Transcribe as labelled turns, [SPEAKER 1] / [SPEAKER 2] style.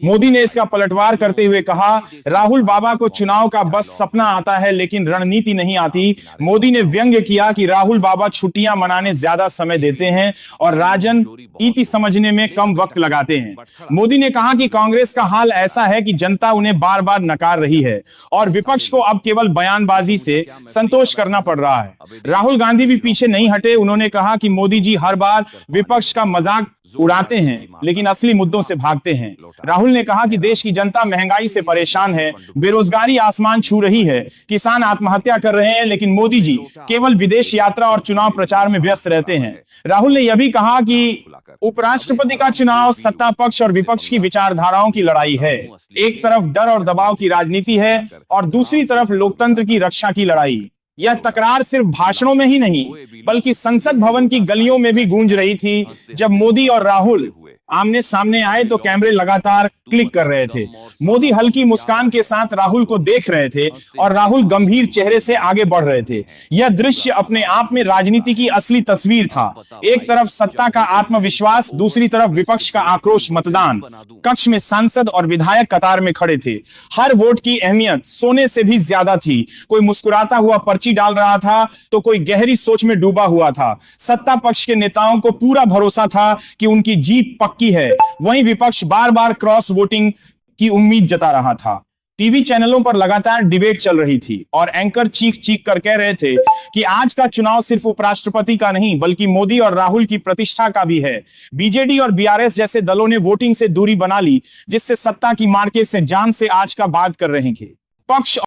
[SPEAKER 1] मोदी ने इसका पलटवार करते हुए कहा, राहुल बाबा को चुनाव का बस सपना आता है लेकिन रणनीति नहीं आती। मोदी ने व्यंग्य किया कि राहुल बाबा छुट्टियां मनाने ज्यादा समय देते हैं और राजनीति समझने में कम वक्त लगाते हैं। मोदी ने कहा कि कांग्रेस का हाल ऐसा है कि जनता उन्हें बार बार नकार रही है और विपक्ष को अब केवल बयानबाजी से संतोष करना पड़ रहा है। राहुल गांधी भी पीछे नहीं हटे। उन्होंने कहा कि मोदी जी हर बार विपक्ष का मजाक उड़ाते हैं लेकिन असली मुद्दों से भागते हैं। राहुल ने कहा कि देश की जनता महंगाई से परेशान है, बेरोजगारी आसमान छू रही है, किसान आत्महत्या कर रहे हैं, लेकिन मोदी जी केवल विदेश यात्रा और चुनाव प्रचार में व्यस्त रहते हैं। राहुल ने यह भी कहा कि उपराष्ट्रपति का चुनाव सत्ता पक्ष और विपक्ष की विचारधाराओं की लड़ाई है। एक तरफ डर और दबाव की राजनीति है और दूसरी तरफ लोकतंत्र की रक्षा की लड़ाई। यह तकरार सिर्फ भाषणों में ही नहीं बल्कि संसद भवन की गलियों में भी गूंज रही थी। जब मोदी और राहुल आमने सामने आए तो कैमरे लगातार क्लिक कर रहे थे। मोदी हल्की मुस्कान के साथ राहुल को देख रहे थे और राहुल गंभीर चेहरे से आगे बढ़ रहे थे। यह दृश्य अपने आप में राजनीति की असली तस्वीर था। एक तरफ सत्ता का आत्मविश्वास, दूसरी तरफ विपक्ष का आक्रोश। मतदान कक्ष में सांसद और विधायक कतार में खड़े थे। हर वोट की अहमियत सोने से भी ज्यादा थी। कोई मुस्कुराता हुआ पर्ची डाल रहा था तो कोई गहरी सोच में डूबा हुआ था। सत्ता पक्ष के नेताओं को पूरा भरोसा था कि उनकी जीत पक्की है, वहीं विपक्ष बार बार क्रॉस वोटिंग की उम्मीद जता रहा था। टीवी चैनलों पर लगातार डिबेट चल रही थी और एंकर चीख चीख कर कह रहे थे कि आज का चुनाव सिर्फ उपराष्ट्रपति का नहीं बल्कि मोदी और राहुल की प्रतिष्ठा का भी है। बीजेडी और बीआरएस जैसे दलों ने वोटिंग से दूरी बना ली, जिससे सत्ता की मार्केट से जान से आज का बात कर रहे थे। पक्ष